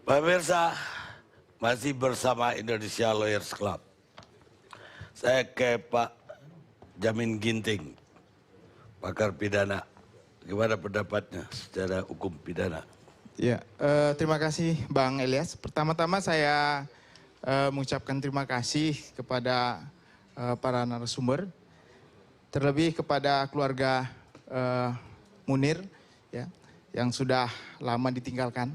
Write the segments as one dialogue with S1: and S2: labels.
S1: Pemirsa, masih bersama Indonesia Lawyers Club. Saya ke Pak Jamin Ginting, pakar pidana. Gimana pendapatnya secara hukum pidana?
S2: Ya, terima kasih Bang Elias. Pertama-tama saya mengucapkan terima kasih kepada para narasumber, terlebih kepada keluarga Munir ya, yang sudah lama ditinggalkan.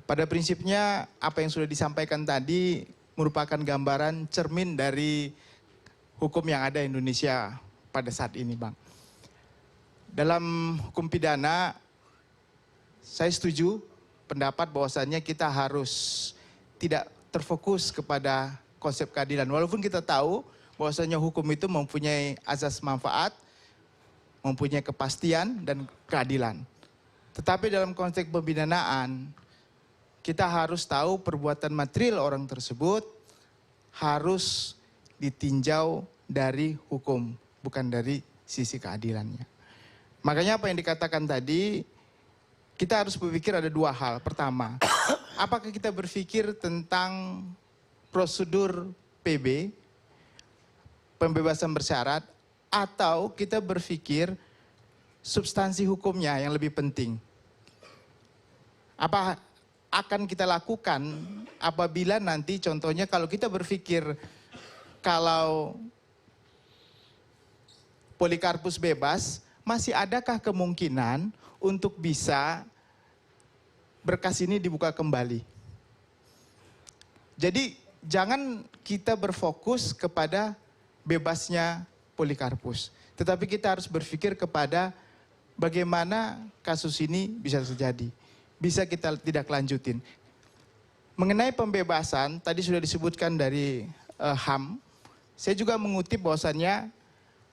S2: Pada prinsipnya apa yang sudah disampaikan tadi merupakan gambaran cermin dari hukum yang ada di Indonesia pada saat ini, Bang. Dalam hukum pidana, saya setuju pendapat bahwasannya kita harus tidak terfokus kepada konsep keadilan. Walaupun kita tahu bahwasannya hukum itu mempunyai azas manfaat, mempunyai kepastian dan keadilan. Tetapi dalam konteks pemidanaan, kita harus tahu perbuatan material orang tersebut harus ditinjau dari hukum, bukan dari sisi keadilannya. Makanya apa yang dikatakan tadi, kita harus berpikir ada dua hal. Pertama, apakah kita berpikir tentang prosedur PB, pembebasan bersyarat, atau kita berpikir substansi hukumnya yang lebih penting. Apa akan kita lakukan apabila nanti contohnya kalau kita berpikir kalau Polikarpus bebas, masih adakah kemungkinan untuk bisa berkas ini dibuka kembali? Jadi jangan kita berfokus kepada bebasnya Polikarpus, tetapi kita harus berpikir kepada bagaimana kasus ini bisa terjadi. Bisa kita tidak lanjutin. Mengenai pembebasan, tadi sudah disebutkan dari HAM, saya juga mengutip bahwasannya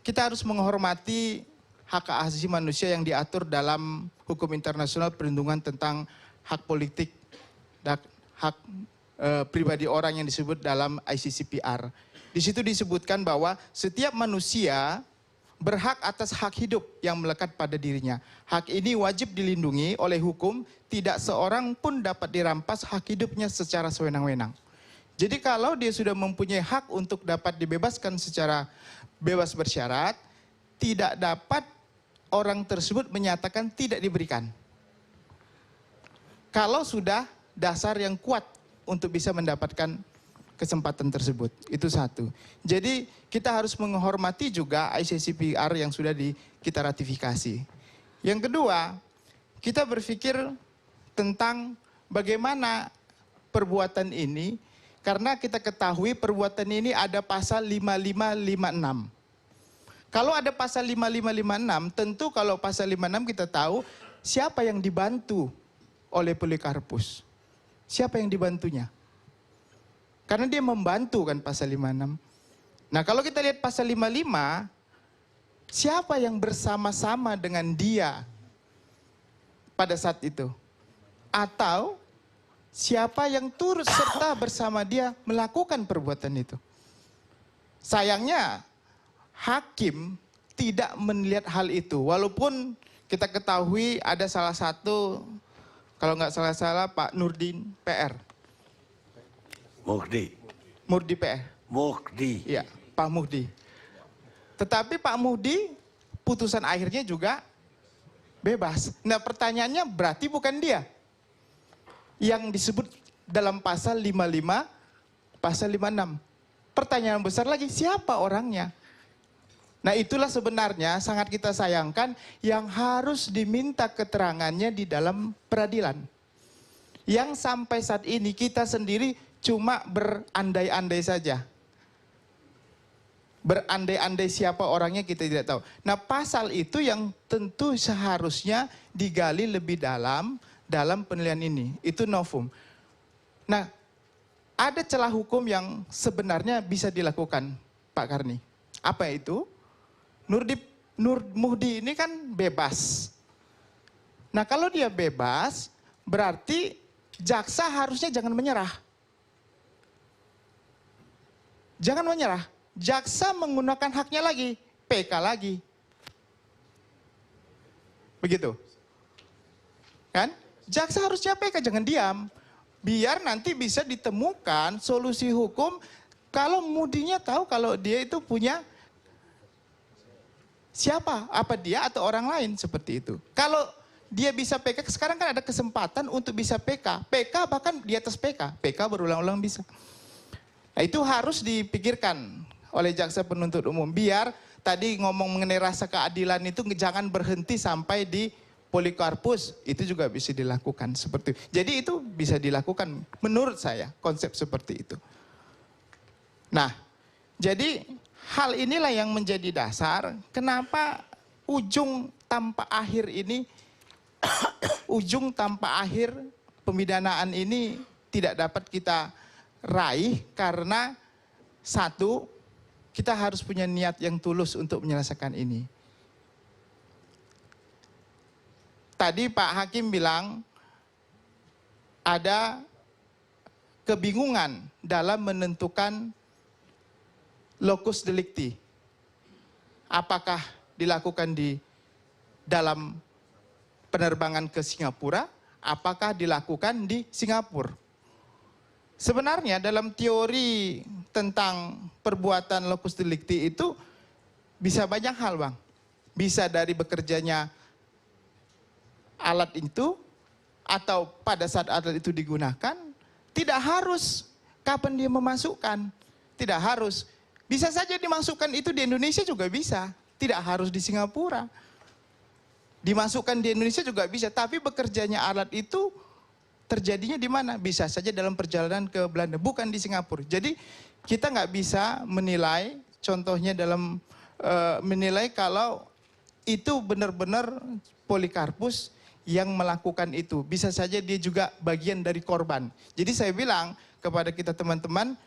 S2: kita harus menghormati hak asasi manusia yang diatur dalam hukum internasional perlindungan tentang hak politik dan hak pribadi orang yang disebut dalam ICCPR. Di situ disebutkan bahwa setiap manusia berhak atas hak hidup yang melekat pada dirinya. Hak ini wajib dilindungi oleh hukum, tidak seorang pun dapat dirampas hak hidupnya secara sewenang-wenang. Jadi kalau dia sudah mempunyai hak untuk dapat dibebaskan secara bebas bersyarat, tidak dapat orang tersebut menyatakan tidak diberikan. Kalau sudah dasar yang kuat untuk bisa mendapatkan kesempatan tersebut, itu satu. Jadi kita harus menghormati juga ICCPR yang sudah kita ratifikasi. Yang kedua, kita berpikir tentang bagaimana perbuatan ini, karena kita ketahui perbuatan ini ada pasal 5556. Kalau ada pasal 5556, tentu kalau pasal 56 kita tahu siapa yang dibantu oleh Polikarpus. Siapa yang dibantunya? Karena dia membantu kan pasal 56. Nah kalau kita lihat pasal 55, siapa yang bersama-sama dengan dia pada saat itu? Atau siapa yang turut serta bersama dia melakukan perbuatan itu? Sayangnya hakim tidak melihat hal itu. Walaupun kita ketahui ada salah satu, kalau nggak salah Pak Nurdin PR.
S1: Muhdi
S2: PR.
S1: Muhdi.
S2: Iya, Pak Muhdi. Tetapi Pak Muhdi putusan akhirnya juga bebas. Nah pertanyaannya berarti bukan dia yang disebut dalam pasal 55, pasal 56. Pertanyaan besar lagi, siapa orangnya? Nah itulah sebenarnya sangat kita sayangkan yang harus diminta keterangannya di dalam peradilan. Yang sampai saat ini kita sendiri cuma berandai-andai saja. Berandai-andai siapa orangnya kita tidak tahu. Nah pasal itu yang tentu seharusnya digali lebih dalam penilaian ini. Itu novum. Nah ada celah hukum yang sebenarnya bisa dilakukan Pak Karni. Apa itu? Nur Muhdi ini kan bebas. Nah kalau dia bebas berarti jaksa harusnya jangan menyerah. Jangan menyerah, jaksa menggunakan haknya lagi, PK lagi. Begitu. Kan? Jaksa harusnya PK, jangan diam. biar nanti bisa ditemukan solusi hukum kalau Mudinya tahu kalau dia itu punya siapa, apa dia atau orang lain seperti itu. Kalau dia bisa PK, sekarang kan ada kesempatan untuk bisa PK. PK bahkan di atas PK, PK berulang-ulang bisa. Nah, itu harus dipikirkan oleh jaksa penuntut umum. Biar tadi ngomong mengenai rasa keadilan itu jangan berhenti sampai di Polikarpus, itu juga bisa dilakukan seperti itu. Jadi itu bisa dilakukan menurut saya konsep seperti itu. Nah, jadi hal inilah yang menjadi dasar kenapa ujung tanpa akhir ini, ujung tanpa akhir pemidanaan ini tidak dapat kita raih karena satu, kita harus punya niat yang tulus untuk menyelesaikan ini. Tadi Pak Hakim bilang ada kebingungan dalam menentukan locus delicti. Apakah dilakukan di dalam penerbangan ke Singapura, apakah dilakukan di Singapura. Sebenarnya dalam teori tentang perbuatan locus delicti itu bisa banyak hal, Bang. Bisa dari bekerjanya alat itu, atau pada saat alat itu digunakan, tidak harus kapan dia memasukkan, tidak harus. Bisa saja dimasukkan itu di Indonesia juga bisa, tidak harus di Singapura. Dimasukkan di Indonesia juga bisa, tapi bekerjanya alat itu terjadinya di mana? Bisa saja dalam perjalanan ke Belanda, bukan di Singapura. Jadi kita nggak bisa menilai, contohnya dalam menilai kalau itu benar-benar Polikarpus yang melakukan itu. Bisa saja dia juga bagian dari korban. Jadi saya bilang kepada kita teman-teman,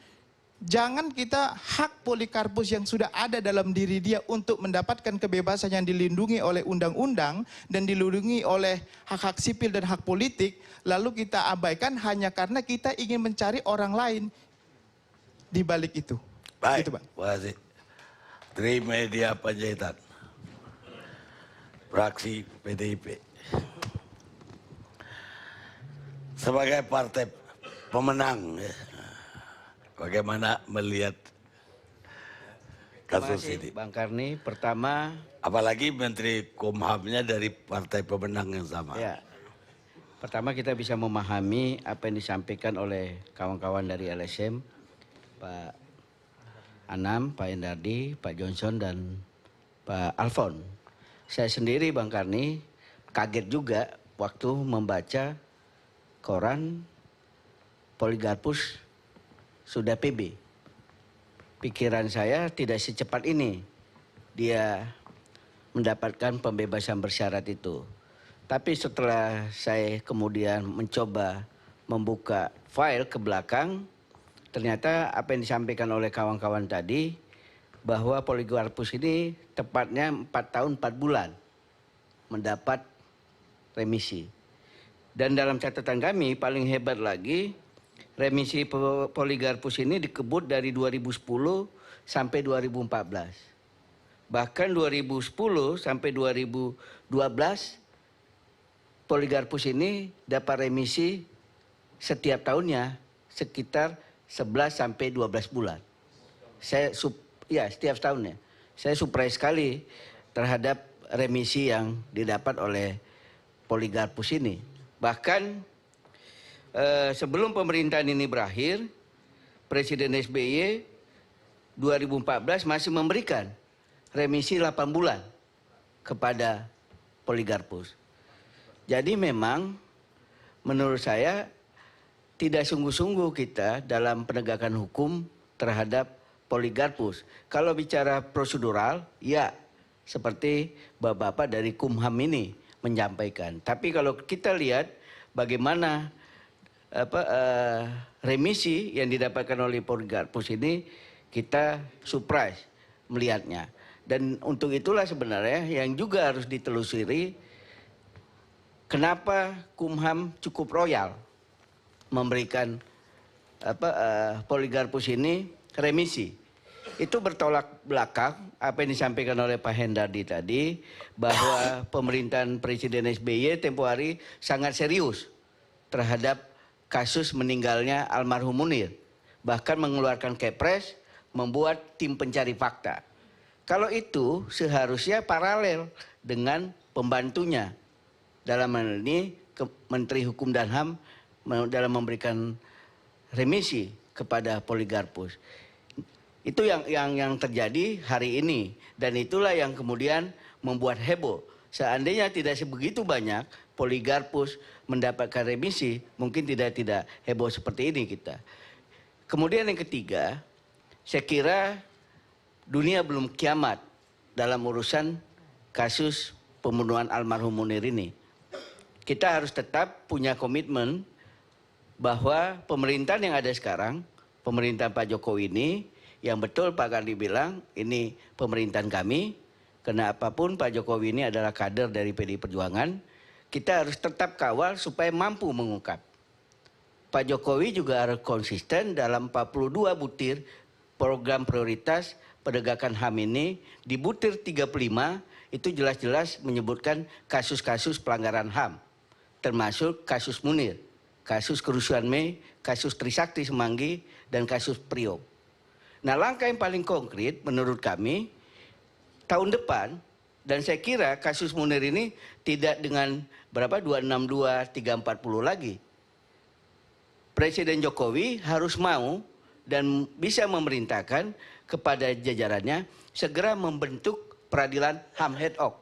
S2: jangan kita hak Polikarpus yang sudah ada dalam diri dia untuk mendapatkan kebebasan yang dilindungi oleh undang-undang dan dilindungi oleh hak-hak sipil dan hak politik, lalu kita abaikan hanya karena kita ingin mencari orang lain di balik itu.
S1: Baik,
S2: Gitu, Bang.
S1: Wazi. Trimedia Panjaitan, fraksi PDIP. Sebagai partai pemenang, bagaimana melihat kasus ini?
S3: Bang Karni, pertama,
S1: Apalagi Menteri Kumhamnya dari partai pemenang yang sama.
S3: ya, pertama kita bisa memahami apa yang disampaikan oleh kawan-kawan dari LSM, Pak Anam, Pak Endardi, Pak Johnson, dan Pak Alfon. Saya sendiri, Bang Karni, kaget juga waktu membaca koran Polikarpus sudah PB. Pikiran saya tidak secepat ini dia mendapatkan pembebasan bersyarat itu. Tapi setelah saya kemudian mencoba membuka file ke belakang, ternyata apa yang disampaikan oleh kawan-kawan tadi, bahwa Polikarpus ini tepatnya 4 tahun 4 bulan mendapat remisi. Dan dalam catatan kami paling hebat lagi, remisi Polikarpus ini dikebut dari 2010 sampai 2014. Bahkan 2010 sampai 2012 Polikarpus ini dapat remisi setiap tahunnya sekitar 11 sampai 12 bulan. Setiap tahunnya. Saya surprise sekali terhadap remisi yang didapat oleh Polikarpus ini. Bahkan sebelum pemerintahan ini berakhir, Presiden SBY 2014 masih memberikan remisi 8 bulan kepada Polikarpus. Jadi memang menurut saya tidak sungguh-sungguh kita dalam penegakan hukum terhadap Polikarpus. Kalau bicara prosedural, ya seperti bapak-bapak dari Kumham ini menyampaikan. Tapi kalau kita lihat bagaimana remisi yang didapatkan oleh Polikarpus ini, kita surprise melihatnya. Dan untuk itulah sebenarnya yang juga harus ditelusuri, kenapa Kumham cukup royal memberikan Polikarpus ini remisi. Itu bertolak belakang apa yang disampaikan oleh Pak Hendardi tadi, bahwa pemerintahan Presiden SBY tempo hari sangat serius terhadap kasus meninggalnya almarhum Munir. Bahkan mengeluarkan kepres, membuat tim pencari fakta. Kalau itu seharusnya paralel dengan pembantunya. Dalam hal ini Menteri Hukum dan HAM dalam memberikan remisi kepada Poligarpus. Itu yang terjadi hari ini. Dan itulah yang kemudian membuat heboh. Seandainya tidak sebegitu banyak Poligarpus mendapatkan remisi, mungkin tidak heboh seperti ini kita. Kemudian yang ketiga, saya kira dunia belum kiamat dalam urusan kasus pembunuhan almarhum Munir ini. Kita harus tetap punya komitmen bahwa pemerintahan yang ada sekarang, pemerintahan Pak Jokowi ini, yang betul Pak Karni bilang, ini pemerintahan kami, karena apapun Pak Jokowi ini adalah kader dari PDI Perjuangan, kita harus tetap kawal supaya mampu mengungkap. Pak Jokowi juga harus konsisten dalam 42 butir program prioritas penegakan HAM ini. Di butir 35 itu jelas-jelas menyebutkan kasus-kasus pelanggaran HAM. Termasuk kasus Munir, kasus kerusuhan Mei, kasus Trisakti Semanggi, dan kasus Priok. Nah, langkah yang paling konkret menurut kami tahun depan, dan saya kira kasus Munir ini tidak dengan 262, 340 lagi. Presiden Jokowi harus mau dan bisa memerintahkan kepada jajarannya segera membentuk peradilan HAM ad hoc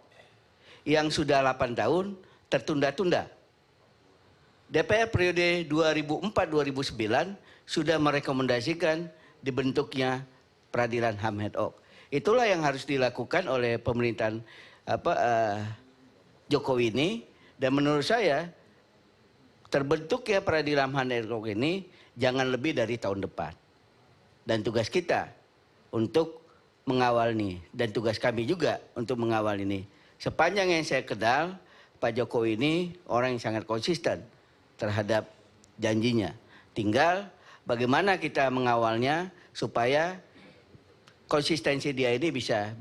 S3: yang sudah 8 tahun tertunda-tunda. DPR periode 2004-2009 sudah merekomendasikan dibentuknya peradilan HAM ad hoc. Itulah yang harus dilakukan oleh pemerintahan Jokowi ini, dan menurut saya terbentuknya peradilan HAM ad hoc ini jangan lebih dari tahun depan. Dan tugas kita untuk mengawal ini, dan tugas kami juga untuk mengawal ini. Sepanjang yang saya kenal, Pak Jokowi ini orang yang sangat konsisten terhadap janjinya. Tinggal bagaimana kita mengawalnya supaya konsistensi dia ini bisa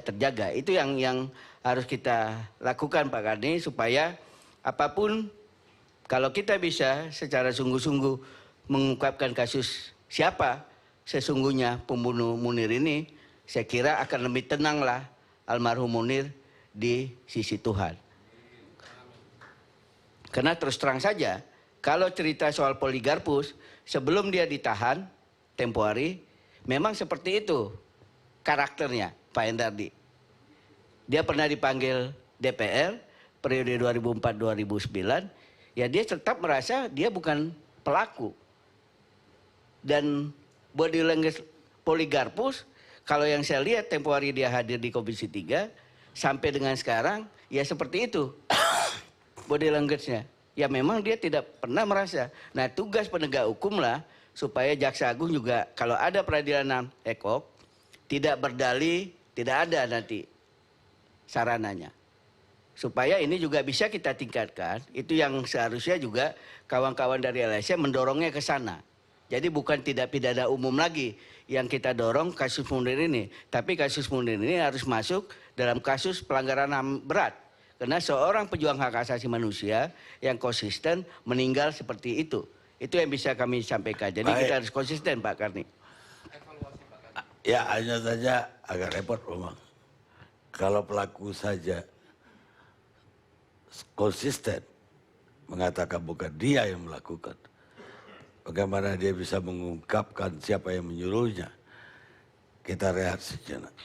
S3: terjaga. Itu yang harus kita lakukan Pak Karni, supaya apapun, kalau kita bisa secara sungguh-sungguh mengungkapkan kasus siapa sesungguhnya pembunuh Munir ini, saya kira akan lebih tenanglah almarhum Munir di sisi Tuhan. Karena terus terang saja, kalau cerita soal Poligarpus, sebelum dia ditahan tempo hari, memang seperti itu karakternya Pak Endardi. Dia pernah dipanggil DPR periode 2004-2009, ya dia tetap merasa dia bukan pelaku. Dan body language Poligarpus, kalau yang saya lihat tempo hari dia hadir di Komisi 3, sampai dengan sekarang, ya seperti itu body language-nya. Ya memang dia tidak pernah merasa. Nah, tugas penegak hukum lah, supaya Jaksa Agung juga kalau ada peradilan ad hoc, tidak berdalih, tidak ada nanti sarananya. Supaya ini juga bisa kita tingkatkan, itu yang seharusnya juga kawan-kawan dari LSM mendorongnya ke sana. Jadi bukan tidak pidana umum lagi yang kita dorong kasus Munir ini. Tapi kasus Munir ini harus masuk dalam kasus pelanggaran HAM berat. Karena seorang pejuang hak asasi manusia yang konsisten meninggal seperti itu. Itu yang bisa kami sampaikan. Jadi kita harus konsisten Pak Karni.
S1: Ya hanya saja agak repot memang. Kalau pelaku saja konsisten mengatakan bukan dia yang melakukan, bagaimana dia bisa mengungkapkan siapa yang menyuruhnya? Kita rehat sejenak.